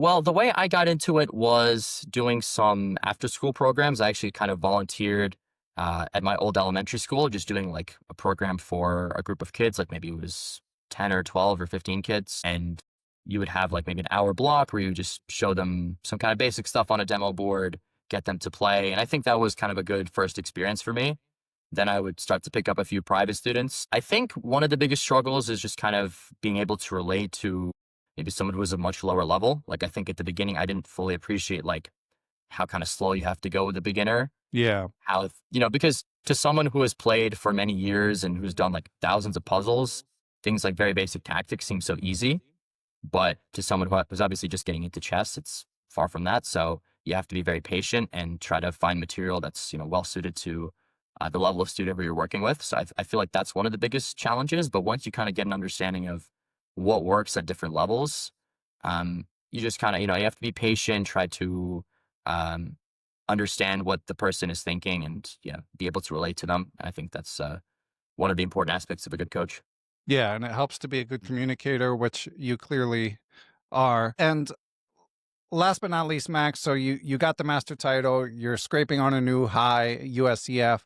well, the way I got into it was doing some after school programs. I actually kind of volunteered at my old elementary school, just doing like a program for a group of kids, like maybe it was 10 or 12 or 15 kids. And you would have like maybe an hour block where you just show them some kind of basic stuff on a demo board, get them to play. And I think that was kind of a good first experience for me. Then I would start to pick up a few private students. I think one of the biggest struggles is just kind of being able to relate to maybe someone who is a much lower level. Like I think at the beginning, I didn't fully appreciate like how kind of slow you have to go with a beginner. Yeah. How, because to someone who has played for many years and who's done like thousands of puzzles, things like very basic tactics seem so easy. But to someone who's obviously just getting into chess, it's far from that. So you have to be very patient and try to find material that's, well suited to the level of student who you're working with. So I feel like that's one of the biggest challenges. But once you kind of get an understanding of what works at different levels, you just kind of, you have to be patient, try to understand what the person is thinking and be able to relate to them. And I think that's one of the important aspects of a good coach. Yeah. And it helps to be a good communicator, which you clearly are. And last but not least, Max, so you got the master title, you're scraping on a new high USCF.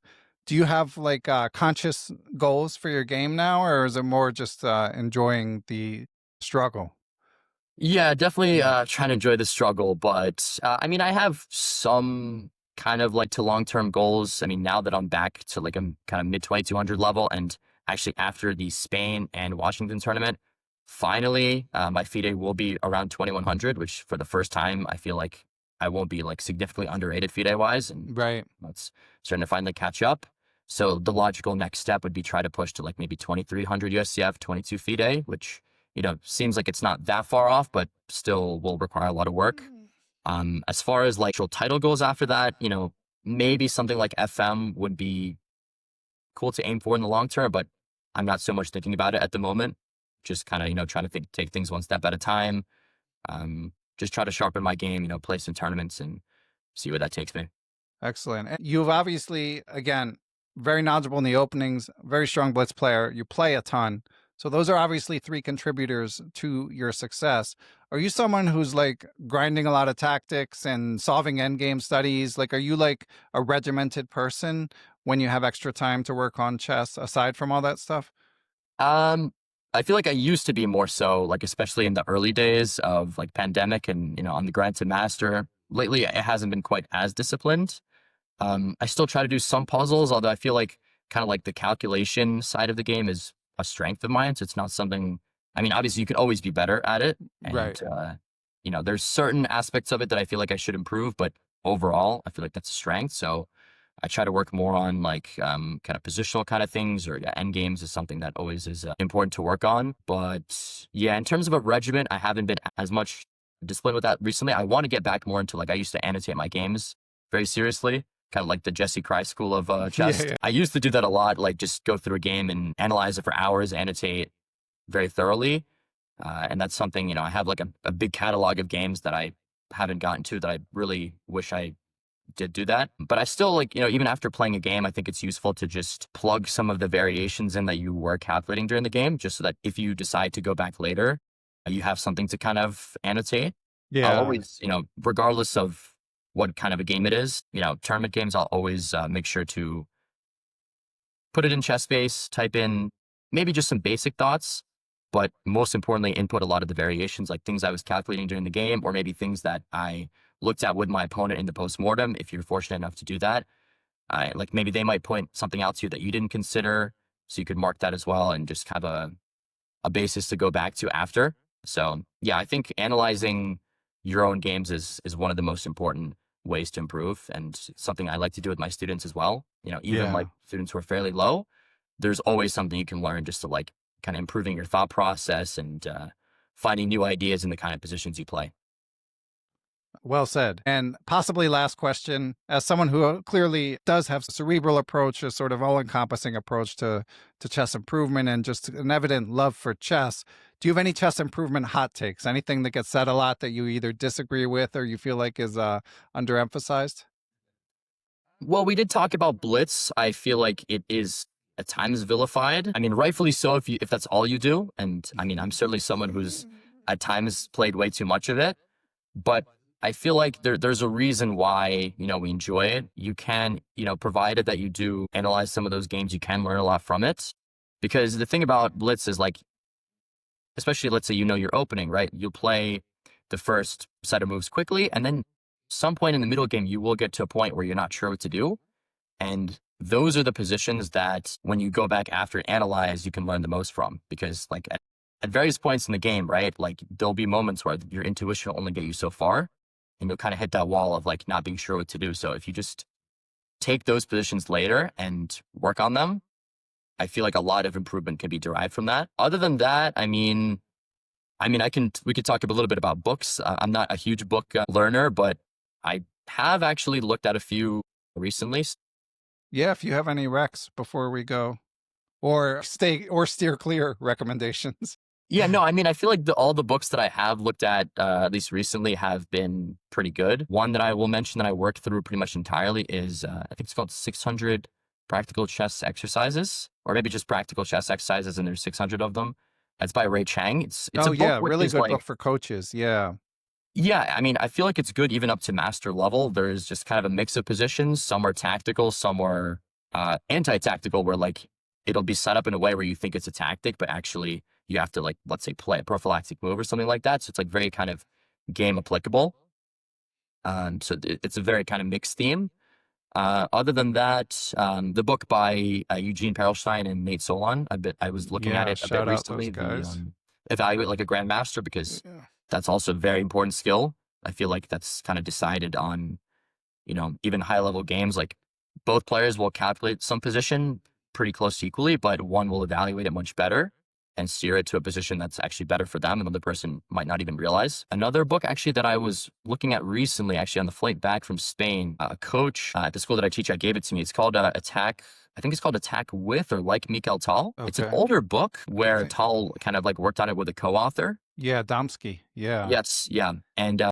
Do you have like conscious goals for your game now, or is it more just enjoying the struggle? Yeah, definitely trying to enjoy the struggle. But I mean, I have some kind of like to long-term goals. I mean, now that I'm back to like a kind of mid 2200 level, and actually after the Spain and Washington tournament, finally my FIDE will be around 2100, which for the first time, I feel like I won't be like significantly underrated FIDE wise. And Right. that's starting to finally catch up. So the logical next step would be try to push to like maybe 2300 USCF, 22 FIDE, which, seems like it's not that far off, but still will require a lot of work. As far as like actual title goes after that, maybe something like FM would be cool to aim for in the long term, but I'm not so much thinking about it at the moment. Just kind of, trying to take things one step at a time. Just try to sharpen my game, play some tournaments and see where that takes me. Excellent. And you've obviously, again, very knowledgeable in the openings, very strong blitz player. You play a ton. So those are obviously three contributors to your success. Are you someone who's like grinding a lot of tactics and solving endgame studies? Like, are you like a regimented person when you have extra time to work on chess aside from all that stuff? Um, I feel like I used to be more so, like, especially in the early days of like pandemic and, on the grind to master. Lately, it hasn't been quite as disciplined. I still try to do some puzzles, although I feel like kind of like the calculation side of the game is a strength of mine. So it's not something, I mean, obviously you could always be better at it. Right. And, there's certain aspects of it that I feel like I should improve, but overall, I feel like that's a strength. So I try to work more on like kind of positional kind of things, or end games is something that always is important to work on. But yeah, in terms of a regiment, I haven't been as much disciplined with that recently. I want to get back more into, like, I used to annotate my games very seriously, kind of like the Jesse Cry school of chess. Yeah. I used to do that a lot, like just go through a game and analyze it for hours, annotate very thoroughly. And that's something, I have like a big catalog of games that I haven't gotten to that I really wish I did do that. But I still, like, even after playing a game, I think it's useful to just plug some of the variations in that you were calculating during the game, just so that if you decide to go back later, you have something to kind of annotate. I'll Yeah. always, regardless of what kind of a game it is, tournament games, I'll always make sure to put it in ChessBase, type in maybe just some basic thoughts, but most importantly, input a lot of the variations, like things I was calculating during the game, or maybe things that I looked at with my opponent in the postmortem. If you're fortunate enough to do that, like maybe they might point something out to you that you didn't consider, so you could mark that as well and just have a basis to go back to after. So yeah, I think analyzing your own games is one of the most important ways to improve, and something I like to do with my students as well. Even Yeah. like students who are fairly low, there's always something you can learn just to like kind of improving your thought process and finding new ideas in the kind of positions you play. Well said. And possibly last question, as someone who clearly does have a cerebral approach, a sort of all-encompassing approach to chess improvement and just an evident love for chess, do you have any chess improvement hot takes? Anything that gets said a lot that you either disagree with or you feel like is underemphasized? Well, we did talk about Blitz. I feel like it is at times vilified. I mean, rightfully so if that's all you do. And I mean, I'm certainly someone who's at times played way too much of it. But I feel like there's a reason why, we enjoy it. You can, provided that you do analyze some of those games, you can learn a lot from it. Because the thing about Blitz is, like, especially let's say you're opening, right? You'll play the first set of moves quickly, and then some point in the middle game, you will get to a point where you're not sure what to do. And those are the positions that when you go back after and analyze, you can learn the most from. Because like at various points in the game, right? Like there'll be moments where your intuition will only get you so far, and you'll kind of hit that wall of like not being sure what to do. So if you just take those positions later and work on them, I feel like a lot of improvement can be derived from that. Other than that, we could talk a little bit about books. I'm not a huge book learner, but I have actually looked at a few recently. Yeah, if you have any recs before we go, or steer clear recommendations. Yeah, no, I feel like all the books that I have looked at least recently, have been pretty good. One that I will mention that I worked through pretty much entirely is, I think it's called 600 Practical Chess Exercises, or maybe just Practical Chess Exercises, and there's 600 of them. That's by Ray Chang. It's a book which really is good like, book for coaches. Yeah. yeah, I feel like it's good even up to master level. There's just kind of a mix of positions. Some are tactical, some are anti-tactical, where like it'll be set up in a way where you think it's a tactic, but actually you have to, like, let's say, play a prophylactic move or something like that. So it's like very kind of game applicable. So it's a very kind of mixed theme. Other than that, the book by Eugene Perelstein and Nate Solon, I was looking at it a bit recently. Evaluate like a grandmaster, because that's also a very important skill. I feel like that's kind of decided on, even high level games. Like both players will calculate some position pretty close to equally, but one will evaluate it much better and steer it to a position that's actually better for them, and the other person might not even realize. Another book actually that I was looking at recently, actually on the flight back from Spain, a coach at the school that I teach at gave it to me. It's called Attack. I think it's called Attack with or Like Mikhail Tal. Okay. It's an older book where Tal kind of like worked on it with a co-author. Yeah, Domsky. Yeah. Yes, yeah. And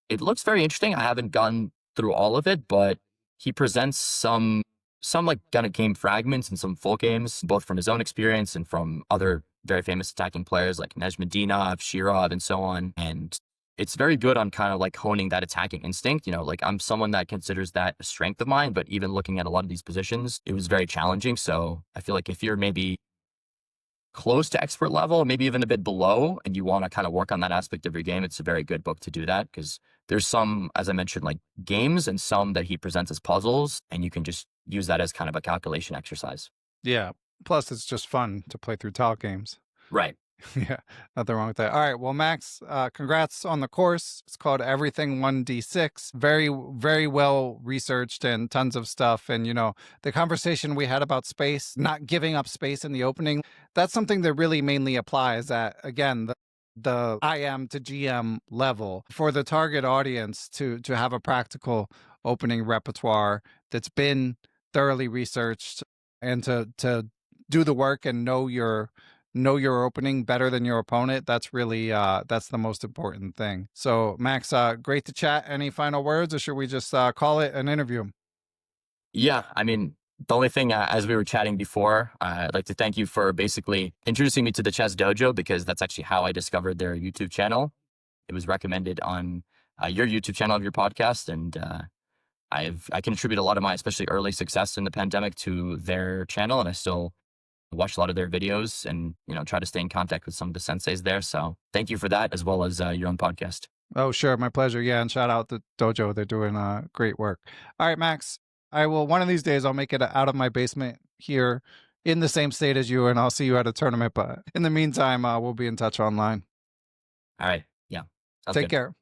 it looks very interesting. I haven't gone through all of it, but he presents some like kind of game fragments and some full games, both from his own experience and from other very famous attacking players like Nezhmadinov, Shirov, and so on. And it's very good on kind of like honing that attacking instinct. Like I'm someone that considers that a strength of mine, but even looking at a lot of these positions, it was very challenging. So I feel like if you're maybe close to expert level, maybe even a bit below, and you want to kind of work on that aspect of your game, it's a very good book to do that, because there's some, as I mentioned, like games, and some that he presents as puzzles, and you can just use that as kind of a calculation exercise. Yeah. Plus, it's just fun to play through talk games. Right. Yeah, nothing wrong with that. All right, well, Max, congrats on the course. It's called Everything 1D6. Very, very well researched and tons of stuff. And, you know, the conversation we had about space, not giving up space in the opening, that's something that really mainly applies at, again, the IM to GM level for the target audience to have a practical opening repertoire that's been thoroughly researched, and to do the work and know your opening better than your opponent. That's really that's the most important thing. So Max, great to chat. Any final words, or should we just call it an interview? Yeah, I mean, the only thing, as we were chatting before, I'd like to thank you for basically introducing me to the Chess Dojo, because that's actually how I discovered their YouTube channel. It was recommended on your YouTube channel of your podcast, and I can attribute a lot of my especially early success in the pandemic to their channel, and I still watch a lot of their videos and, you know, try to stay in contact with some of the senseis there. So thank you for that, as well as your own podcast. Oh, sure. My pleasure. Yeah. And shout out to Dojo. They're doing great work. All right, Max, I will, one of these days, I'll make it out of my basement here in the same state as you, and I'll see you at a tournament. But in the meantime, we'll be in touch online. All right. Yeah. Sounds Take good. care.